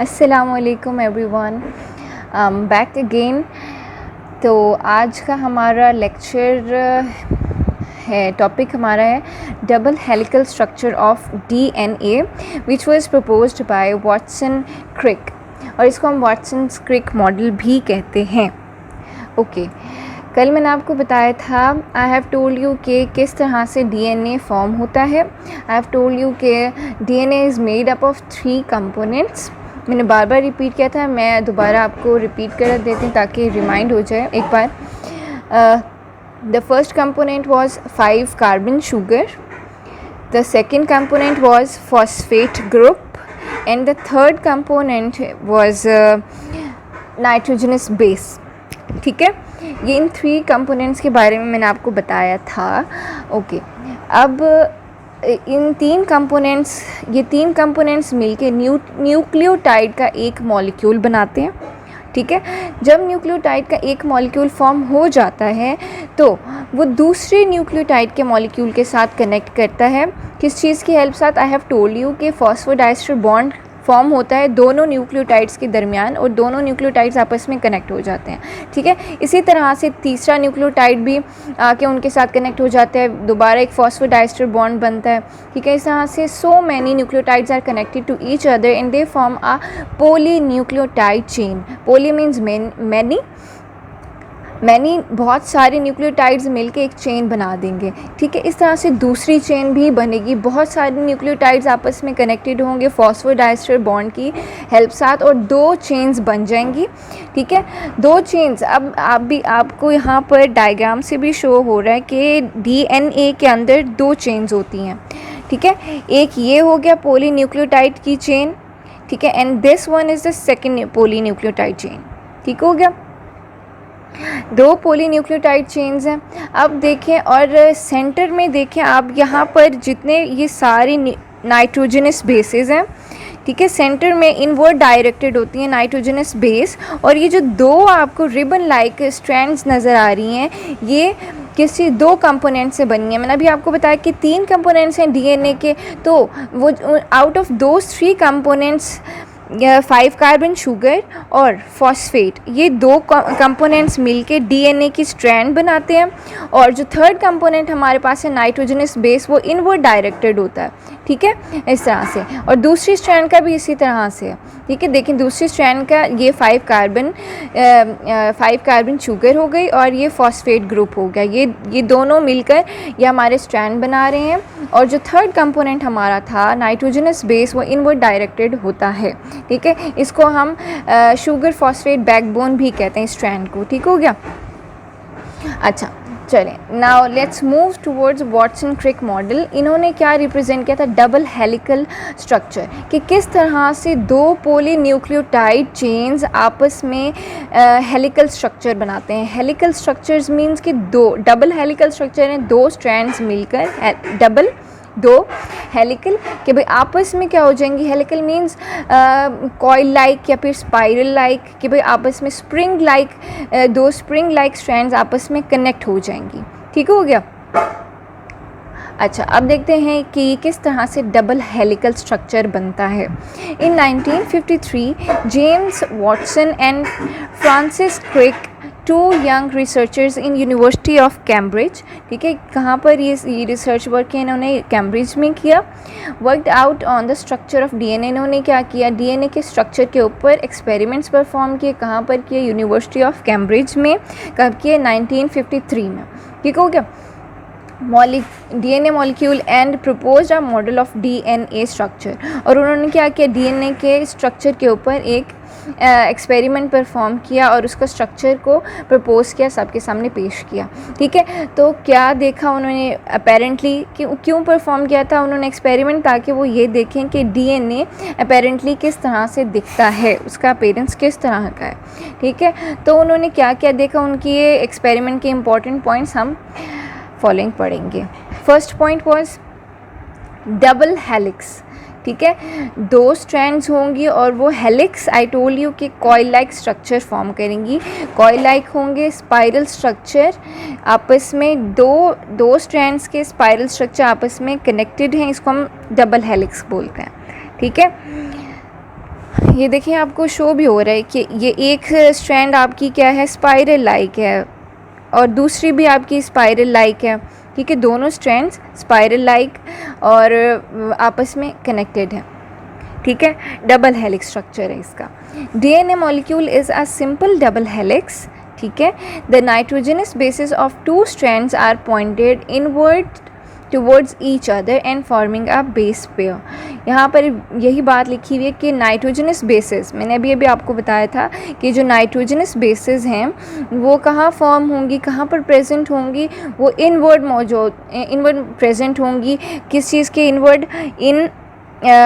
अस्सलामुअलैकुम everyone, back again. तो आज का हमारा लेक्चर है, टॉपिक हमारा है double helical structure of DNA which was proposed by Watson Crick, और इसको हम वाटसन क्रिक मॉडल भी कहते हैं। ओके, कल मैंने आपको बताया था, आई हैव टोल्ड यू कि किस तरह से डीएनए फॉर्म होता है। आई हैव टोल्ड यू कि DNA is made up of 3 components. मैंने बार बार रिपीट किया था, मैं दोबारा आपको रिपीट कर देती हूँ ताकि रिमाइंड हो जाए एक बार। The first component was 5 carbon sugar, the second component was phosphate group, and the third component was nitrogenous base. ठीक है, ये इन 3 कंपोनेंट्स के बारे में मैंने आपको बताया था। ओके, अब इन 3 कंपोनेंट्स, ये 3 कंपोनेंट्स मिलके न्यूक्लियोटाइड का एक मॉलिक्यूल बनाते हैं। ठीक है, जब न्यूक्लियोटाइड का एक मॉलिक्यूल फॉर्म हो जाता है तो वो दूसरे न्यूक्लियोटाइड के मॉलिक्यूल के साथ कनेक्ट करता है। किस चीज़ की हेल्प साथ? आई हैव टोल्ड यू कि फॉस्फोडाइस्टर बॉन्ड फॉर्म होता है दोनों न्यूक्लियोटाइड्स के दरमियान, और दोनों न्यूक्लियोटाइड्स आपस में कनेक्ट हो जाते हैं। ठीक है, इसी तरह से तीसरा न्यूक्लियोटाइड भी आके उनके साथ कनेक्ट हो जाता है, दोबारा एक फॉस्फोडाइस्टर बॉन्ड बनता है। ठीक है, इस तरह से so many nucleotides are connected to each other and they form a polynucleotide chain. Poly means many, बहुत सारे न्यूक्लियोटाइड्स मिलके एक चेन बना देंगे। ठीक है, इस तरह से दूसरी चेन भी बनेगी, बहुत सारे न्यूक्लियोटाइड्स आपस में कनेक्टेड होंगे फॉस्फोडाइस्टर बॉन्ड की हेल्प साथ, और 2 चेन्स बन जाएंगी। ठीक है, 2 चेन्स। अब आपको यहाँ पर डायग्राम से भी शो हो रहा है कि डीएनए के अंदर 2 चेन्स होती हैं। ठीक है, एक ये हो गया पोलीन्यूक्लियोटाइड की चेन। ठीक है, and this one is the second polynucleotide chain. ठीक हो गया, 2 पोलीन्यूक्लियोटाइड चेन्स हैं। अब देखें, और सेंटर में देखें आप, यहाँ पर जितने ये सारी नाइट्रोजनस बेसेस हैं, ठीक है, सेंटर में इनवर्ड डायरेक्टेड होती हैं नाइट्रोजनस बेस, और ये जो 2 आपको रिबन लाइक स्ट्रैंड्स नज़र आ रही हैं, ये किसी 2 कंपोनेंट से बनी है। मैंने अभी आपको बताया कि 3 कंपोनेंट्स हैं डीएनए के, तो वो out of those 3 components 5 carbon sugar और फॉस्फेट, ये 2 कंपोनेंट्स मिलके डीएनए की स्ट्रैंड बनाते हैं। और जो थर्ड कंपोनेंट हमारे पास है नाइट्रोजनस बेस, वो इनवर्ड डायरेक्टेड होता है। ठीक है, इस तरह से, और दूसरी स्ट्रैंड का भी इसी तरह से है। ठीक है, देखिए दूसरी स्ट्रैंड का ये 5 कार्बन शुगर हो गई और ये फॉस्फेट ग्रुप हो गया। ये दोनों मिलकर ये हमारे स्ट्रैंड बना रहे हैं। और जो थर्ड कंपोनेंट हमारा था नाइट्रोजनस बेस, वो इनवर्ड डायरेक्टेड होता है। ठीक है, इसको हम शुगर फॉस्फेट बैकबोन भी कहते हैं स्ट्रैंड को। ठीक हो गया, अच्छा चलें, now let's move towards Watson Crick model. इन्होंने क्या रिप्रेजेंट किया था? डबल हेलिकल स्ट्रक्चर, कि किस तरह से 2 पोलीन्यूक्लियोटाइड चेन्स आपस में हेलिकल स्ट्रक्चर बनाते हैं। हेलिकल स्ट्रक्चर्स मीन्स कि 2 डबल हेलिकल स्ट्रक्चर हैं, 2 स्ट्रैंड्स मिलकर डबल 2 हेलिकल, कि भाई आपस में क्या हो जाएंगी। हेलिकल मीन्स कॉइल लाइक या फिर स्पाइरल लाइक, कि भाई आपस में spring like, 2 spring like strands आपस में कनेक्ट हो जाएंगी। ठीक हो गया, अच्छा अब देखते हैं कि किस तरह से डबल हेलिकल स्ट्रक्चर बनता है। In 1953 James Watson and Francis Crick, 2 young researchers in university of Cambridge, ठीक है, कहाँ पर ये रिसर्च वर्क किया इन्होंने? कैम्ब्रिज में किया। Worked out on the structure of DNA, इन्होंने क्या किया? डीएनए के स्ट्रक्चर के ऊपर एक्सपेरिमेंट्स परफॉर्म किए। कहाँ पर किए? यूनिवर्सिटी ऑफ कैम्ब्रिज में। कब किए? 1953 में। ठीक हो गया, DNA molecule and propose a model of DNA structure, और उन्होंने क्या किया? डीएनए के स्ट्रक्चर के ऊपर एक एक्सपेरिमेंट परफॉर्म किया और उसका स्ट्रक्चर को प्रपोज किया, सबके सामने पेश किया। ठीक है, तो क्या देखा उन्होंने? अपेरेंटली क्यों परफॉर्म किया था उन्होंने एक्सपेरिमेंट? ताकि वो ये देखें कि डीएनए अपेरेंटली किस तरह से दिखता है, उसका अपीयरेंस किस तरह का है। ठीक है, तो उन्होंने क्या क्या देखा, उनकी ये एक्सपेरिमेंट के इम्पॉर्टेंट पॉइंट्स हम फॉलोइंग पढ़ेंगे। First point was double helix. ठीक है, 2 स्ट्रैंड्स होंगी और वो हेलिक्स, आई टोल्ड यू कि कॉइल लाइक स्ट्रक्चर फॉर्म करेंगी। कॉइल लाइक होंगे, स्पाइरल स्ट्रक्चर, आपस में दो स्ट्रैंड्स के स्पाइरल स्ट्रक्चर आपस में कनेक्टेड हैं, इसको हम डबल हेलिक्स बोलते हैं। ठीक है, ये देखिए आपको शो भी हो रहा है कि ये एक स्ट्रैंड आपकी क्या है, स्पाइरल लाइक है, और दूसरी भी आपकी स्पाइरल लाइक है। ठीक है, दोनों स्ट्रैंड्स स्पाइरल लाइक और आपस में कनेक्टेड हैं। ठीक है, डबल हेलिक्स स्ट्रक्चर है इसका। DNA molecule is a simple double helix. ठीक है, the nitrogenous bases of two strands are pointed inward towards each other and forming a base pair. यहाँ पर यही बात लिखी हुई है कि नाइट्रोजनस बेसिस, मैंने अभी आपको बताया था कि जो नाइट्रोजनस बेसिस हैं वो कहाँ फॉर्म होंगी, कहाँ पर प्रेजेंट होंगी, वो इनवर्ड प्रेजेंट होंगी। किस चीज़ के इनवर्ड? इन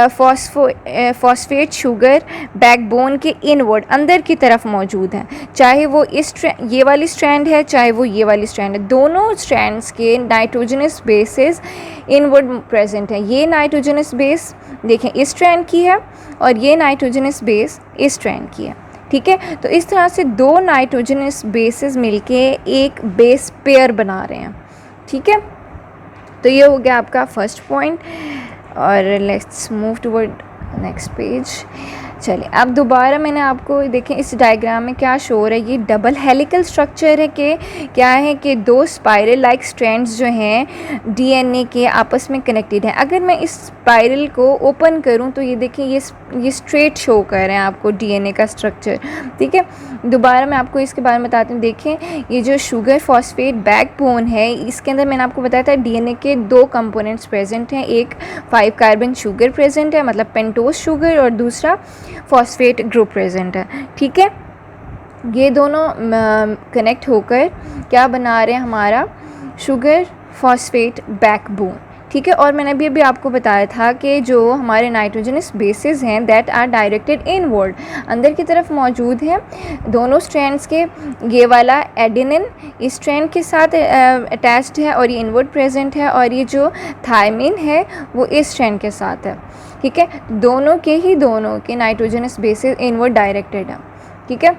फॉस्फेट शुगर बैकबोन के इनवर्ड अंदर की तरफ मौजूद हैं। चाहे वो ये वाली स्ट्रैंड है, चाहे वो ये वाली स्ट्रैंड है, दोनों स्ट्रैंड्स के नाइट्रोजनस बेसेस इनवर्ड प्रेजेंट हैं। ये नाइट्रोजनस बेस देखें इस स्ट्रैंड की है और ये नाइट्रोजनस बेस इस स्ट्रैंड की है। ठीक है, तो इस तरह से दो नाइट्रोजनस बेसेस मिलके एक बेस पेयर बना रहे हैं। ठीक है, तो ये हो गया आपका फर्स्ट पॉइंट। और let's move toward next page. चलिए, अब दोबारा मैंने आपको देखें इस डायग्राम में क्या शो हो रहा है, ये डबल हेलिकल स्ट्रक्चर है कि क्या है कि दो स्पाइरल लाइक स्ट्रैंड्स जो हैं डीएनए के आपस में कनेक्टेड हैं। अगर मैं इस स्पाइरल को ओपन करूं तो ये देखें ये स्ट्रेट शो कर रहे हैं आपको डीएनए का स्ट्रक्चर। ठीक है, दोबारा मैं आपको इसके बारे में बताती हूँ। देखें ये जो शुगर फॉस्फेट बैकबोन है, इसके अंदर मैंने आपको बताया था डीएनए के दो कंपोनेंट्स प्रेजेंट हैं। एक 5 कार्बन शुगर प्रेजेंट है, मतलब पेंटोज शुगर, और दूसरा फॉस्फेट ग्रुप प्रेजेंट है। ठीक है, ये दोनों कनेक्ट होकर क्या बना रहे हैं, हमारा शुगर फॉस्फेट बैकबोन। ठीक है, और मैंने अभी आपको बताया था कि जो हमारे नाइट्रोजनस बेसिस हैं दैट आर डायरेक्टेड इनवर्ड, अंदर की तरफ मौजूद हैं। दोनों स्ट्रैंड्स के ये वाला एडेनिन इस स्ट्रैंड के साथ अटैच्ड है और ये इनवर्ड प्रेजेंट है, और ये जो थायमिन है वो इस स्ट्रैंड के साथ है। ठीक है, दोनों के नाइट्रोजनस बेसिस इनवर्ड डायरेक्टेड है। ठीक है,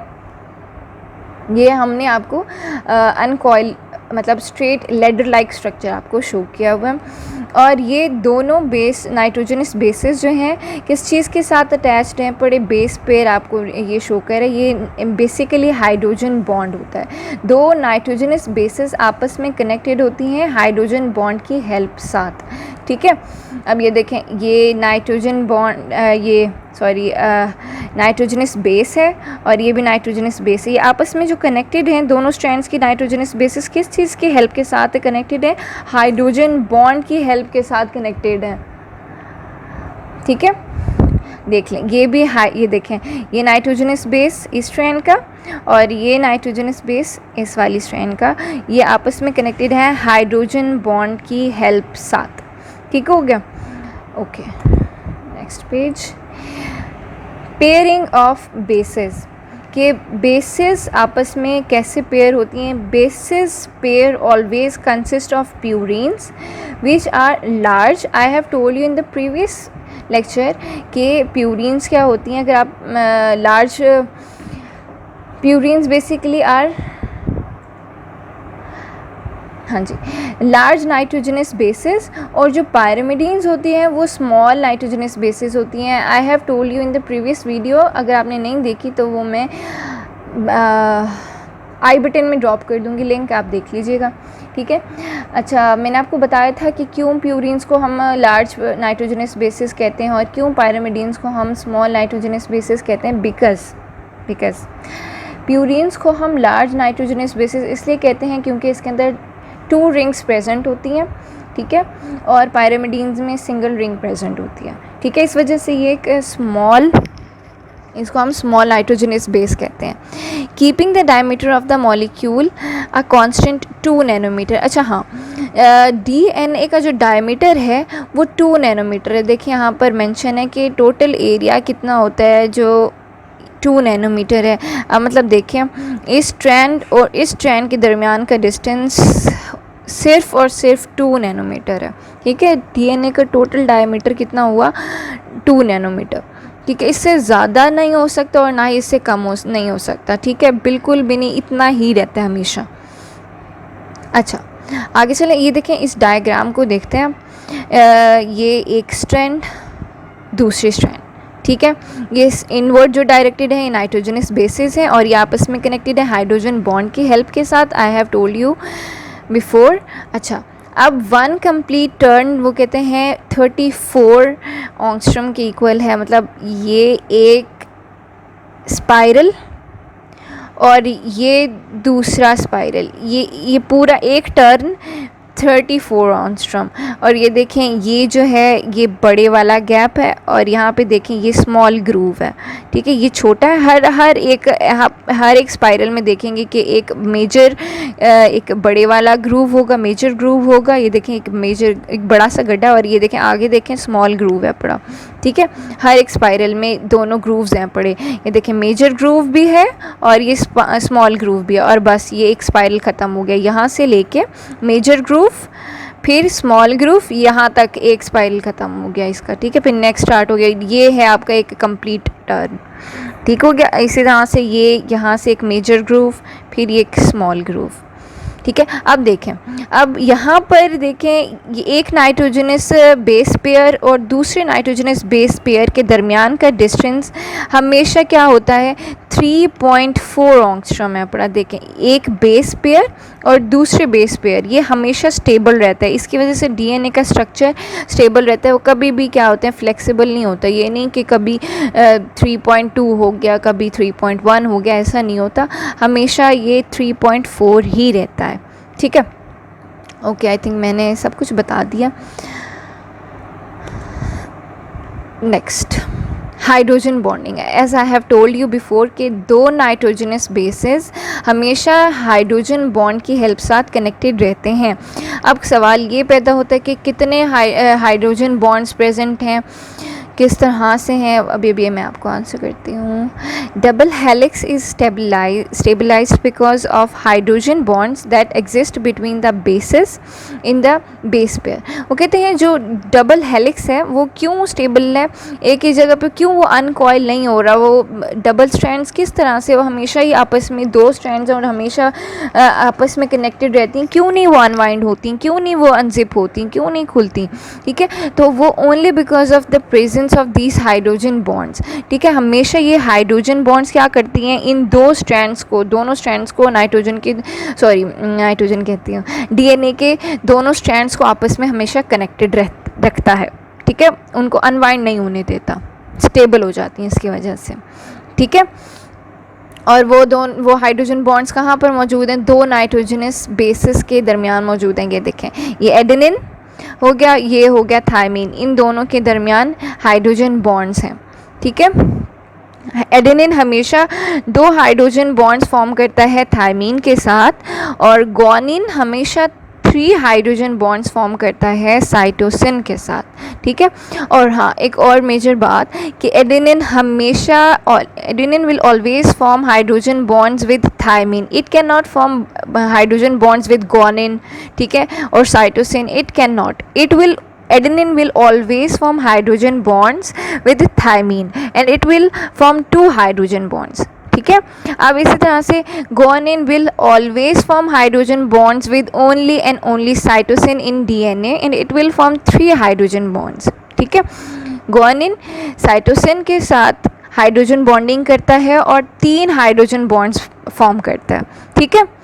ये हमने आपको अनकॉइल मतलब स्ट्रेट लेडर लाइक स्ट्रक्चर आपको शो किया हुआ है। और ये दोनों नाइट्रोजनस बेसिस जो हैं किस चीज़ के साथ अटैच्ड हैं, बड़े बेस पेयर आपको ये शो कर रहा है। ये बेसिकली हाइड्रोजन बॉन्ड होता है। दो नाइट्रोजनस बेसिस आपस में कनेक्टेड होती हैं हाइड्रोजन बॉन्ड की हेल्प साथ। ठीक है, अब ये देखें ये नाइट्रोजन बॉन्ड नाइट्रोजनस बेस है और ये भी नाइट्रोजनस बेस है। ये आपस में जो कनेक्टेड हैं दोनों स्ट्रैंड्स की नाइट्रोजनस बेसिस किस चीज़ की हेल्प के साथ कनेक्टेड है? हाइड्रोजन बॉन्ड की हेल्प के साथ कनेक्टेड है। ठीक है, देख लें ये भी ये देखें ये नाइट्रोजनस बेस इस स्ट्रैंड का और ये नाइट्रोजनस बेस इस वाली स्ट्रैंड का, ये आपस में कनेक्टेड है हाइड्रोजन बॉन्ड की हेल्प साथ। ठीक हो गया, okay next page. Pairing of bases के बेसेस आपस में कैसे पेयर होती हैं? Bases pair always consist of purines which are large. I have told you in the previous lecture कि प्यूरिन्स क्या होती हैं। अगर आप लार्ज प्यूरिन्स बेसिकली आर हाँ जी लार्ज नाइट्रोजनस बेसिस, और जो पायरामिडीन्स होती हैं वो स्मॉल नाइट्रोजनस बेसिस होती हैं। आई have told you in the previous video, अगर आपने नहीं देखी तो वो मैं आई बटन में ड्रॉप कर दूंगी लिंक, आप देख लीजिएगा। ठीक है, अच्छा मैंने आपको बताया था कि क्यों प्यूरिन्स को हम लार्ज नाइट्रोजनस बेसिस कहते हैं और क्यों पायरामिडीन्स को हम स्मॉल नाइट्रोजनस बेसिस कहते हैं। बिकॉज प्यूरिन्स को हम लार्ज नाइट्रोजनस बेसिस इसलिए कहते हैं क्योंकि इसके अंदर 2 रिंग्स प्रेजेंट होती हैं। ठीक है, और पायरामिडीन्स में सिंगल रिंग प्रेजेंट होती है। ठीक है, इस वजह से ये एक इसको हम स्मॉल नाइट्रोजनस बेस कहते हैं। Keeping the diameter of the molecule a constant 2 nanometre. अच्छा हाँ, डीएनए का जो डायमीटर है वो 2 नैनोमीटर है। देखिए यहाँ पर मेंशन है कि टोटल एरिया कितना होता है जो 2 नैनोमीटर है। मतलब देखें इस स्ट्रैंड और इस स्ट्रैंड के दरमियान का डिस्टेंस सिर्फ और सिर्फ 2 नैनोमीटर है। ठीक है, डीएनए का टोटल डायमीटर कितना हुआ? 2 नैनोमीटर। ठीक है, इससे ज़्यादा नहीं हो सकता और ना ही इससे कम नहीं हो सकता। ठीक है, बिल्कुल भी नहीं, इतना ही रहता है हमेशा। अच्छा आगे चलें, ये देखें इस डायग्राम को देखते हैं। ये एक स्ट्रैंड दूसरी स्ट्रैंड। ठीक है। ये इनवर्ड जो डायरेक्टेड है नाइट्रोजनस बेसिस है और ये आपस में कनेक्टेड है हाइड्रोजन बॉन्ड की हेल्प के साथ। आई हैव टोल्ड यू बिफोर। अच्छा, अब वन कंप्लीट टर्न वो कहते हैं 34 एंगस्ट्रॉम के इक्वल है, मतलब ये एक स्पाइरल और ये दूसरा स्पाइरल, ये पूरा एक टर्न 34 एंगस्ट्रॉम। और ये देखें ये जो है ये बड़े वाला गैप है और यहाँ पे देखें ये स्मॉल ग्रूव है, ठीक है। ये छोटा है, हर एक स्पाइरल में देखेंगे कि एक मेजर एक बड़े वाला ग्रूव होगा, मेजर ग्रूव होगा। ये देखें एक बड़ा सा गड्ढा और ये देखें आगे देखें स्मॉल ग्रूव है पड़ा, ठीक है। हर एक स्पाइरल में दोनों ग्रूव्स हैं पड़े। ये देखें मेजर ग्रूव भी है और ये स्मॉल ग्रूव भी है और बस ये एक स्पाइरल ख़त्म हो गया। यहाँ से लेके मेजर ग्रूव फिर स्मॉल ग्रूव यहाँ तक एक स्पाइरल ख़त्म हो गया इसका, ठीक है। फिर नेक्स्ट स्टार्ट हो गया, ये है आपका एक कंप्लीट टर्न, ठीक हो गया। इसी तरह से ये यहाँ से एक मेजर ग्रूव फिर ये एक स्मॉल ग्रूव, ठीक है। अब देखें, अब यहाँ पर देखें ये एक नाइट्रोजनस बेस पेयर और दूसरे नाइट्रोजनस बेस पेयर के दरमियान का डिस्टेंस हमेशा क्या होता है 3.4 एंगस्ट्रॉम है पड़ा। देखें एक बेस पेयर और दूसरे बेस पेयर ये हमेशा स्टेबल रहता है। इसकी वजह से डीएनए का स्ट्रक्चर स्टेबल रहता है, वो कभी भी क्या होते हैं फ्लेक्सिबल नहीं होता। ये नहीं कि कभी 3.2 हो गया कभी 3.1 हो गया, ऐसा नहीं होता, हमेशा ये 3.4 ही रहता है, ठीक है। ओके, आई थिंक मैंने सब कुछ बता दिया। नेक्स्ट हाइड्रोजन बॉन्डिंग है। As I have told you before कि दो नाइट्रोजनस बेसेस हमेशा हाइड्रोजन बॉन्ड की हेल्प साथ कनेक्टेड रहते हैं। अब सवाल ये पैदा होता है कि कितने हाइड्रोजन बॉन्ड्स प्रेजेंट हैं, किस तरह से हैं। अभी मैं आपको आंसर करती हूँ। Double helix is stabilised because of hydrogen bonds that exist between the bases in the base pair. वो कहते हैं जो डबल हेलिक्स है वो क्यों स्टेबल है एक ही जगह पे, क्यों वो अनकॉइल नहीं हो रहा, वो डबल स्ट्रैंड्स किस तरह से वो हमेशा ही आपस में दो स्ट्रैंड्स और हमेशा आपस में कनेक्टेड रहती हैं, क्यों नहीं वो अनवाइंड होती, क्यों नहीं वो अनजिप होती, क्यों नहीं खुलती, ठीक है। तो वो only because of the presence of these hydrogen bonds, ठीक है। हमेशा ये हाइड्रोजन बॉन्ड्स क्या करती हैं, इन दोनों स्ट्रैंड्स को नाइट्रोजन कहती हूँ डीएनए के दोनों स्ट्रैंड्स को आपस में हमेशा कनेक्टेड रखता है, ठीक है। उनको अनवाइंड नहीं होने देता, स्टेबल हो जाती हैं इसकी वजह से, ठीक है। और वो हाइड्रोजन बॉन्ड्स कहाँ पर मौजूद हैं, दो नाइट्रोजनस बेसिस के दरमियान मौजूद हैं। ये देखें ये एडेनिन हो गया, ये हो गया थायमीन, इन दोनों के दरमियान हाइड्रोजन बॉन्ड्स हैं, ठीक है। एडेनिन हमेशा दो हाइड्रोजन बॉन्ड्स फॉर्म करता है थायमीन के साथ और ग्वानिन हमेशा 3 हाइड्रोजन बॉन्ड्स फॉर्म करता है साइटोसिन के साथ, ठीक है। और हाँ, एक और मेजर बात कि adenine will always form hydrogen bonds with thymine, it can not form hydrogen bonds with guanine, ठीक है। और cytosine it can not, adenine will always form hydrogen bonds with thymine and it will form 2 hydrogen bonds, ठीक है। अब इसी तरह से guanine will always form hydrogen bonds with only and only cytosine in DNA and it will form 3 hydrogen bonds, ठीक है। guanine cytosine के साथ हाइड्रोजन बॉन्डिंग करता है और 3 हाइड्रोजन बॉन्ड्स फॉर्म करता है, ठीक है।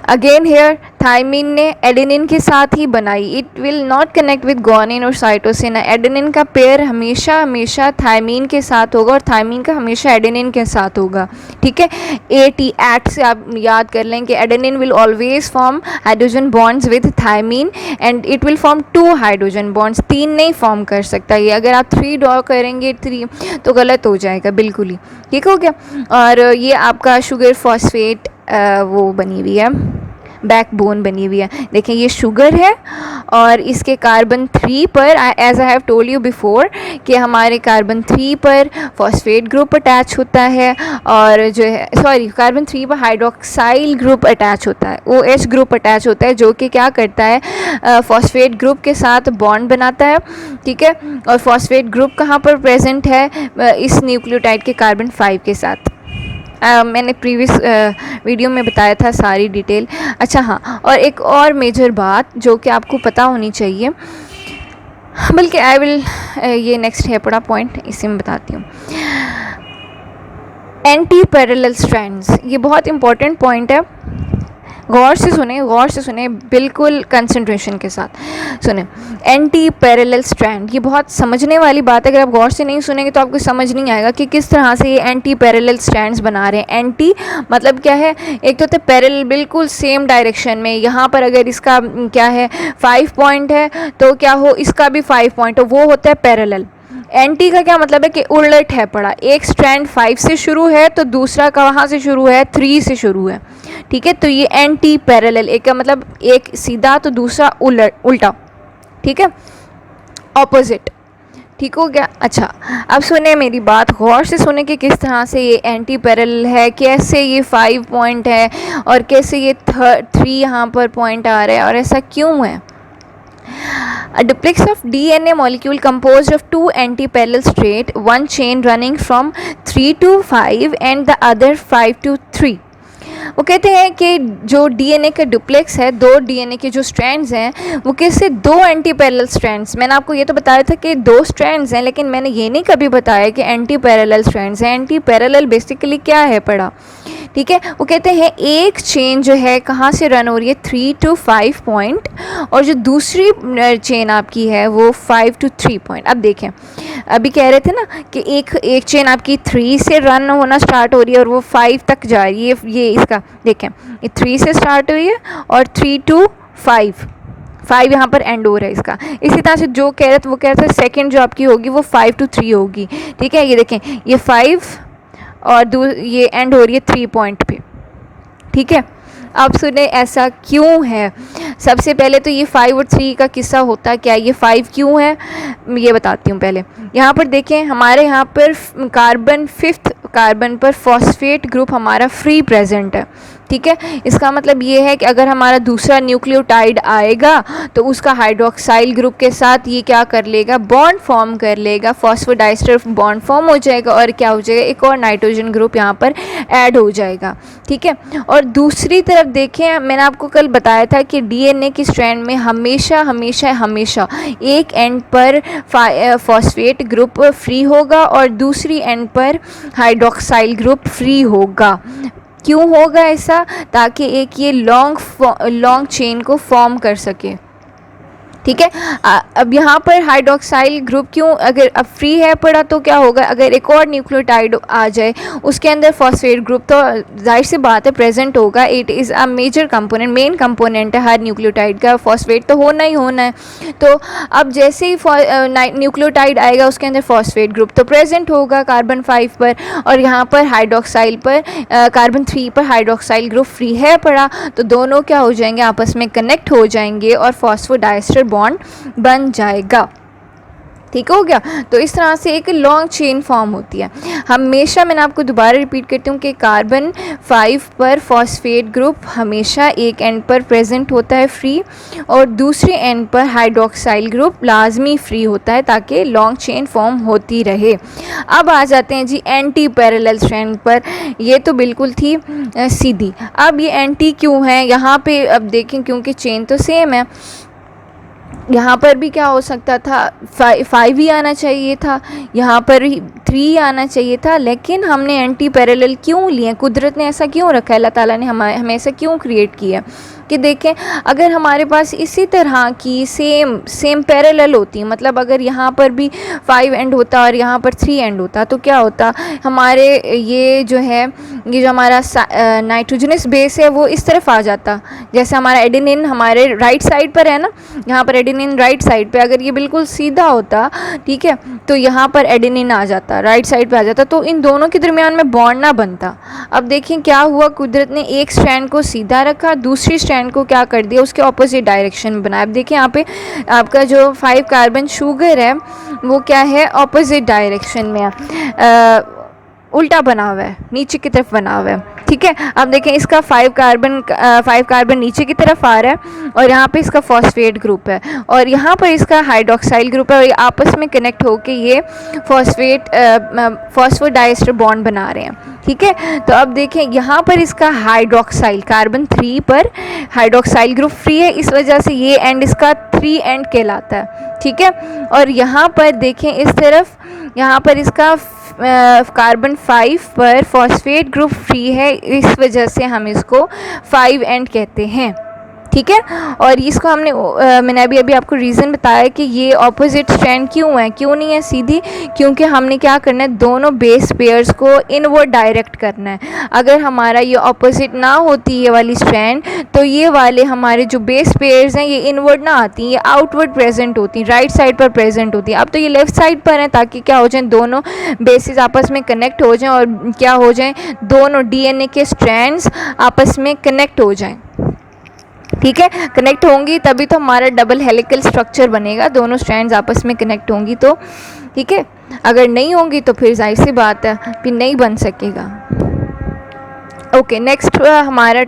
अगेन हेयर थायमीन ने एडेनिन के साथ ही बनाई, it will not connect with guanine और साइटोसिन। एडेनिन का पेयर हमेशा थायमीन के साथ होगा और थायमीन का हमेशा एडेनिन के साथ होगा, ठीक है। एट से आप याद कर लें कि adenine will always form hydrogen bonds with thymine and it will form 2 hydrogen bonds, 3 नहीं फॉर्म कर सकता ये। अगर आप 3 ड्रॉ करेंगे 3 तो गलत हो जाएगा बिल्कुल ही, ठीक हो गया। और ये आपका शुगर फॉस्फेट वो बनी हुई है, बैकबोन बनी हुई है। देखें ये शुगर है और इसके कार्बन 3 पर as I have told you before कि हमारे कार्बन 3 पर फॉस्फेट ग्रुप अटैच होता है और जो है कार्बन 3 पर हाइड्रोक्साइल ग्रुप अटैच होता है, OH ग्रुप अटैच होता है जो कि क्या करता है फॉस्फेट ग्रुप के साथ बॉन्ड बनाता है, ठीक है। और फॉस्फेट ग्रुप कहाँ पर प्रेजेंट है, इस न्यूक्लियोटाइड के कार्बन 5 के साथ। मैंने प्रीवियस वीडियो में बताया था सारी डिटेल। अच्छा हाँ, और एक और मेजर बात जो कि आपको पता होनी चाहिए बल्कि आई विल ये नेक्स्ट है पड़ा पॉइंट, इसी में बताती हूँ। एंटी पैरेलल स्ट्रैंड्स, ये बहुत इंपॉर्टेंट पॉइंट है, गौर से सुने बिल्कुल कंसंट्रेशन के साथ सुने। एंटी पैरेलल स्ट्रैंड, ये बहुत समझने वाली बात है, अगर आप गौर से नहीं सुनेंगे तो आपको समझ नहीं आएगा कि किस तरह से ये एंटी पैरेलल स्ट्रैंड्स बना रहे हैं। एंटी मतलब क्या है, एक तो होता है पैरेलल, बिल्कुल सेम डायरेक्शन में, यहाँ पर अगर इसका क्या है 5 पॉइंट है तो क्या हो इसका भी 5 पॉइंट हो, वो होता है पैरेलल। एंटी का क्या मतलब है कि उलट है पड़ा, एक स्ट्रैंड 5 से शुरू है तो दूसरा कहाँ से शुरू है 3 से शुरू है, ठीक है। तो ये एंटी पैरेलल, एक का मतलब एक सीधा तो दूसरा उल्टा, ठीक है, ऑपोजिट, ठीक हो गया। अच्छा, अब सुने मेरी बात, गौर से सुने कि किस तरह से ये एंटी पैरेलल है, कैसे ये 5 पॉइंट है और कैसे ये 3 यहाँ पर पॉइंट आ रहे हैं और ऐसा क्यों है। A duplex of DNA molecule composed of 2 anti-parallel straight, one chain running from 3 to 5 and the other 5 to 3. वो कहते हैं कि जो डीएनए का डुप्लेक्स है, 2 डीएनए के जो स्ट्रैंड्स हैं वो कैसे 2 एंटी पैरेलल स्ट्रैंड्स, मैंने आपको ये तो बताया था कि 2 स्ट्रैंड्स हैं, लेकिन मैंने ये नहीं कभी बताया कि एंटी पैरेलल स्ट्रैंड्स हैं। एंटी पैरेलल बेसिकली क्या है पढ़ा, ठीक है। वो कहते हैं एक चेन जो है कहाँ से रन हो रही है 3 to 5 पॉइंट, और जो दूसरी चेन आपकी है वो 5 to 3 पॉइंट। अब देखें, अभी कह रहे थे ना कि एक चेन आपकी 3 से रन होना स्टार्ट हो रही है और वो 5 तक जा रही है, ये इसका देखें, ये 3 से स्टार्ट हुई है और 3 to 5 यहाँ पर एंड हो रहा है इसका। इसी तरह से जो कह रहे थे वो कह रहे थे सेकेंड जो आपकी होगी वो 5 to 3 होगी, ठीक है। ये देखें, ये 5 और ये एंड हो रही है 3 पॉइंट पे, ठीक है। अब सुने ऐसा क्यों है। सबसे पहले तो ये 5 और 3 का किस्सा होता क्या, ये 5 क्यों है ये बताती हूँ। पहले यहाँ पर देखें, हमारे यहाँ पर कार्बन 5th कार्बन पर फॉस्फेट ग्रुप हमारा फ्री प्रेजेंट है, ठीक है। इसका मतलब ये है कि अगर हमारा दूसरा न्यूक्लियोटाइड आएगा तो उसका हाइड्रोक्साइल ग्रुप के साथ ये क्या कर लेगा, बॉन्ड फॉर्म कर लेगा, फॉस्फोडाइस्टर बॉन्ड फॉर्म हो जाएगा और क्या हो जाएगा, एक और नाइट्रोजन ग्रुप यहाँ पर ऐड हो जाएगा, ठीक है। और दूसरी तरफ देखें, मैंने आपको कल बताया था कि डीएनए की स्ट्रैंड में हमेशा हमेशा हमेशा एक एंड पर फॉस्फेट ग्रुप फ्री होगा और दूसरी एंड पर हाइड्रोक्साइल ग्रुप फ्री होगा। क्यों होगा ऐसा, ताकि एक ये लॉन्ग चेन को फॉर्म कर सके, ठीक है। अब यहाँ पर हाइड्रोक्साइल ग्रुप क्यों अगर अब फ्री है पड़ा तो क्या होगा, अगर एक और न्यूक्लियोटाइड आ जाए उसके अंदर फॉस्फेट ग्रुप तो जाहिर सी बात है प्रेजेंट होगा, it is a major component, main component है हर न्यूक्लियोटाइड का, फॉस्फेट तो होना ही होना है। तो अब जैसे ही न्यूक्लियोटाइड आएगा उसके अंदर फॉस्फेट ग्रुप तो प्रेजेंट होगा कार्बन 5 पर, और यहाँ पर हाइड्रोक्साइल पर कार्बन 3 पर हाइड्रोक्साइल ग्रुप फ्री है पड़ा, तो दोनों क्या हो जाएंगे, आपस में कनेक्ट हो जाएंगे और फॉस्फोडाइस्टर बॉन्ड बन जाएगा, ठीक हो गया। तो इस तरह से एक लॉन्ग चेन फॉर्म होती है। हमेशा मैंने आपको दोबारा रिपीट करती हूँ कि कार्बन 5 पर फॉस्फेट ग्रुप हमेशा एक एंड पर प्रेजेंट होता है फ्री, और दूसरे एंड पर हाइड्रोक्साइल ग्रुप लाजमी फ्री होता है ताकि लॉन्ग चेन फॉर्म होती रहे। अब आ जाते हैं जी एंटी पैरेलल स्ट्रैंड पर। ये तो बिल्कुल थी सीधी। अब ये एंटी क्यों है यहाँ पे, अब देखें क्योंकि चेन तो सेम है, यहाँ पर भी क्या हो सकता था 5 ही आना चाहिए था, यहाँ पर 3 आना चाहिए था, लेकिन हमने एंटी पैरेलल क्यों लिए, कुदरत ने ऐसा क्यों रखा है, अल्लाह ताला ने हमें ऐसा क्यों क्रिएट किया कि देखें अगर हमारे पास इसी तरह की सेम पैरेलल होती, मतलब अगर यहाँ पर भी 5 एंड होता और यहाँ पर 3 एंड होता तो क्या होता, हमारे ये जो हमारा नाइट्रोजनस बेस है वो इस तरफ आ जाता। जैसे हमारा एडेनिन हमारे राइट साइड पर है ना, यहाँ पर एडेनिन राइट साइड पे, अगर ये बिल्कुल सीधा होता, ठीक है, तो यहाँ पर एडेनिन आ जाता, राइट साइड पे आ जाता, तो इन दोनों के दरमियान में बॉन्ड ना बनता। अब देखें क्या हुआ, कुदरत ने एक स्ट्रैंड को सीधा रखा, दूसरी स्ट्रैंड को क्या कर दिया, उसके ऑपोजिट डायरेक्शन में बनाया। अब देखिए यहाँ पे आपका जो 5 कार्बन शुगर है वो क्या है, ऑपोजिट डायरेक्शन में उल्टा बना हुआ है, नीचे की तरफ बना हुआ है, ठीक है। अब देखें इसका 5 कार्बन नीचे की तरफ आ रहा है और यहाँ पे इसका फॉस्फेट ग्रुप है और यहाँ पर इसका हाइड्रोक्साइल ग्रुप है और ये आपस में कनेक्ट होके ये फॉस्फोडाइस्टर बॉन्ड बना रहे हैं। ठीक है, तो अब देखें यहाँ पर इसका हाइड्रोक्साइल कार्बन 3 पर हाइड्रोक्साइल ग्रुप फ्री है, इस वजह से ये एंड इसका 3 एंड कहलाता है। ठीक है, और यहाँ पर देखें इस तरफ यहाँ पर इसका कार्बन 5 पर फॉस्फेट ग्रुप फ्री है, इस वजह से हम इसको 5 एंड कहते हैं। ठीक है, और इसको मैंने अभी आपको रीज़न बताया कि ये ऑपोजिट स्ट्रैंड क्यों है, क्यों नहीं है सीधी, क्योंकि हमने क्या करना है, दोनों बेस पेयर्स को इनवर्ड डायरेक्ट करना है। अगर हमारा ये ऑपोजिट ना होती ये वाली स्ट्रैंड, तो ये वाले हमारे जो बेस पेयर्स हैं ये इनवर्ड ना आती, ये आउटवर्ड प्रेजेंट होती, राइट साइड पर प्रेजेंट होती। अब तो ये लेफ़्ट साइड पर हैं ताकि क्या हो जाए, दोनों बेसिस आपस में कनेक्ट हो जाएं और क्या हो जाएं, दोनों डीएनए के स्ट्रैंड्स आपस में कनेक्ट हो जाएं। ठीक है, कनेक्ट होंगी तभी तो हमारा डबल हेलिकल स्ट्रक्चर बनेगा, दोनों स्ट्रैंड्स आपस में कनेक्ट होंगी तो। ठीक है, अगर नहीं होंगी तो फिर जाहिर सी बात है फिर नहीं बन सकेगा। ओके, नेक्स्ट हमारा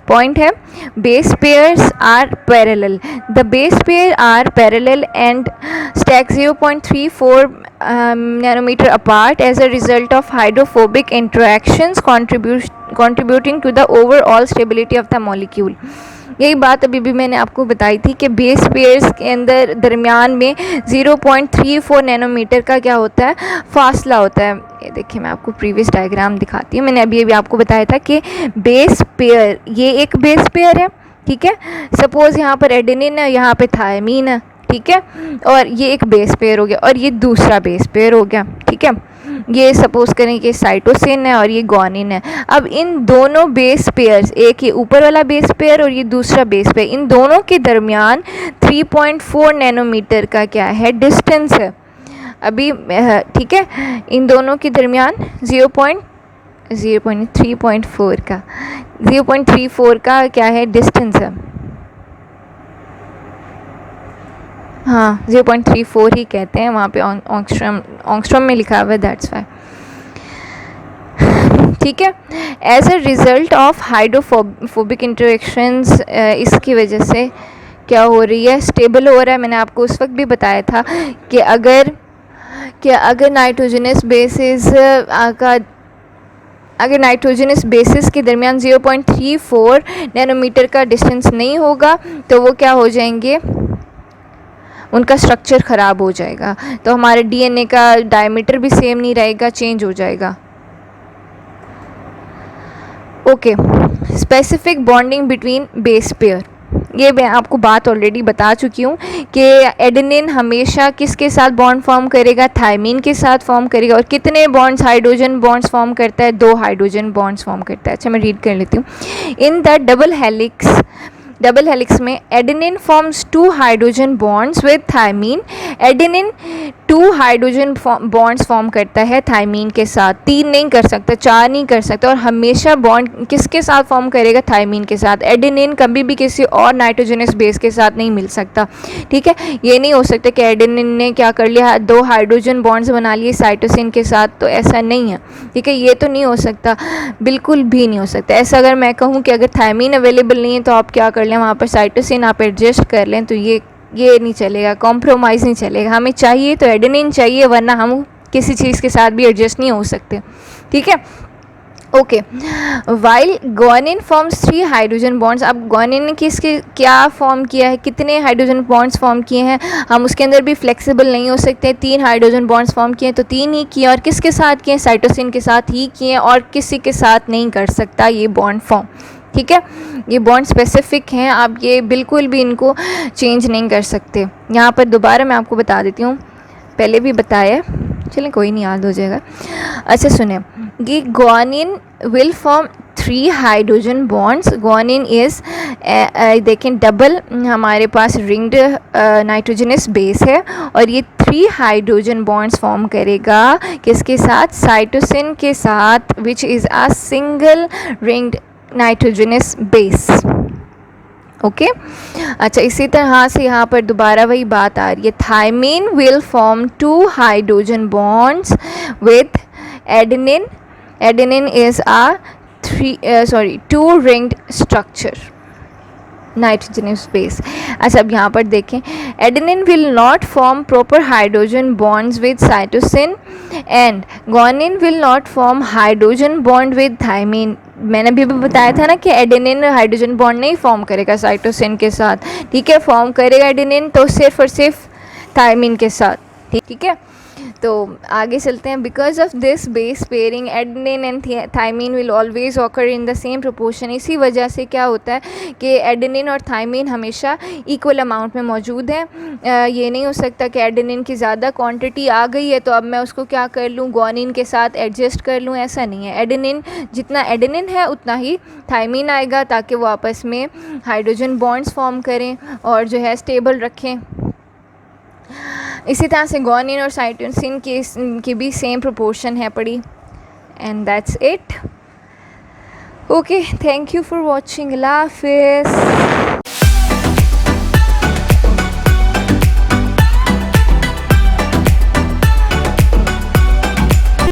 पॉइंट है base pairs are parallel. The base pair are parallel and stack 0.34 nanometer apart as a result of hydrophobic interactions contributing to the overall stability of the molecule। यही बात अभी भी मैंने आपको बताई थी कि बेस पेयर्स के अंदर दरमियान में 0.34 नैनोमीटर का क्या होता है, फासला होता है। ये देखिए मैं आपको प्रीवियस डायग्राम दिखाती हूँ। मैंने अभी आपको बताया था कि बेस पेयर, ये एक बेस पेयर है। ठीक है, सपोज़ यहाँ पर एडेनिन है, यहाँ पे थायमीन है। ठीक है, और ये एक बेस पेयर हो गया और ये दूसरा बेस पेयर हो गया। ठीक है, ये सपोज करें कि साइटोसिन है और ये ग्वानिन है। अब इन दोनों बेस पेयर्स, एक ये ऊपर वाला बेस पेयर और ये दूसरा बेस पेयर, इन दोनों के दरमियान 3.4 नैनोमीटर का क्या है, डिस्टेंस है अभी। ठीक है, इन दोनों के दरमियान 0.34 का क्या है, डिस्टेंस है। हाँ, 0.34 ही कहते हैं, वहाँ पे ऑंगस्ट्रॉम में लिखा हुआ है, दैट्स वाई। ठीक है, as a result of hydrophobic interactions, इसकी वजह से क्या हो रही है, स्टेबल हो रहा है। मैंने आपको उस वक्त भी बताया था कि अगर नाइट्रोजनस बेसिस के दरमियान 0.34 नैनोमीटर का डिस्टेंस नहीं होगा तो वो क्या हो जाएंगे, उनका स्ट्रक्चर ख़राब हो जाएगा, तो हमारे डीएनए का डायमीटर भी सेम नहीं रहेगा, चेंज हो जाएगा। Okay, specific bonding between base pair, ये मैं आपको बात ऑलरेडी बता चुकी हूँ कि एडेनिन हमेशा किसके साथ बॉन्ड फॉर्म करेगा, थायमीन के साथ फॉर्म करेगा। और कितने बॉन्ड्स, हाइड्रोजन बॉन्ड्स फॉर्म करता है, 2 हाइड्रोजन बॉन्ड्स फॉर्म करता है। अच्छा, मैं रीड कर लेती हूँ। इन द डबल हेलिक्स में adenine forms 2 hydrogen bonds with thymine. Adenine 2 hydrogen bonds form करता है थायमीन के साथ, 3 नहीं कर सकता, 4 नहीं कर सकता, और हमेशा बॉन्ड किसके साथ फॉर्म करेगा, थायमीन के साथ। एडेनिन कभी भी किसी और नाइट्रोजनस बेस के साथ नहीं मिल सकता। ठीक है, ये नहीं हो सकता कि एडेनिन ने क्या कर लिया, 2 हाइड्रोजन बॉन्ड्स बना लिए साइटोसिन के साथ, तो ऐसा नहीं है। ठीक है, ये तो नहीं हो सकता, बिल्कुल भी नहीं हो सकता। ऐसा अगर मैं कहूँ कि अगर थायमीन अवेलेबल नहीं है तो आप क्या कर लें, वहाँ पर साइटोसिन आप एडजस्ट कर लें, तो ये नहीं चलेगा, कॉम्प्रोमाइज़ नहीं चलेगा। हमें चाहिए तो एडेनिन चाहिए, वरना हम किसी चीज़ के साथ भी एडजस्ट नहीं हो सकते। ठीक है, okay. While guanine forms 3 hydrogen bonds. अब ग्वानिन ने क्या फॉर्म किया है, कितने हाइड्रोजन बॉन्ड्स फॉर्म किए हैं, हम उसके अंदर भी फ्लेक्सिबल नहीं हो सकते। 3 हाइड्रोजन बॉन्ड्स फॉर्म किए तो 3 ही किए, और किसके साथ किए, साइटोसिन के साथ ही किए, और किसी के साथ नहीं कर सकता ये बॉन्ड फॉर्म। ठीक है, ये बॉन्ड स्पेसिफिक हैं, आप ये बिल्कुल भी इनको चेंज नहीं कर सकते। यहाँ पर दोबारा मैं आपको बता देती हूँ, पहले भी बताया, चलें कोई नहीं, याद हो जाएगा। अच्छा सुने, कि guanine will form 3 hydrogen bonds. Guanine is देखें डबल, हमारे पास रिंग्ड नाइट्रोजनस बेस है, और ये 3 हाइड्रोजन बॉन्ड्स फॉर्म करेगा किसके साथ, साइटोसिन के साथ, which is a single ringed nitrogenous base. Okay, अच्छा, इसी तरह से यहाँ पर दोबारा वही बात आ रही है। Thymine will form 2 hydrogen bonds with adenine. Adenine is a two ringed structure nitrogenous base. अच्छा, अब यहाँ पर देखें, adenine will not form proper hydrogen bonds with cytosine and guanine will not form hydrogen bond with thymine. मैंने भी बताया था ना कि एडेनिन हाइड्रोजन बॉन्ड नहीं फॉर्म करेगा साइटोसिन के साथ, ठीक है, फॉर्म करेगा एडेनिन तो सिर्फ और सिर्फ थायमीन के साथ, ठीक है। तो आगे चलते हैं। Because of this base pairing adenine and thymine will always occur in the same proportion. इसी वजह से क्या होता है कि एडेनिन और थायमीन हमेशा इक्वल अमाउंट में मौजूद है। ये नहीं हो सकता कि एडेनिन की ज़्यादा क्वांटिटी आ गई है तो अब मैं उसको क्या कर लूँ, गुआनिन के साथ एडजस्ट कर लूँ, ऐसा नहीं है। एडेनिन, जितना एडेनिन है उतना ही थायमीन आएगा ताकि वो आपस में हाइड्रोजन बॉन्ड्स फॉर्म करें और जो है स्टेबल रखें। इसी तरह से गुआनिन और साइटोसिन की भी सेम प्रोपोर्शन है पड़ी। And that's it. Okay, thank you for watching. अल्लाह हाफिज़।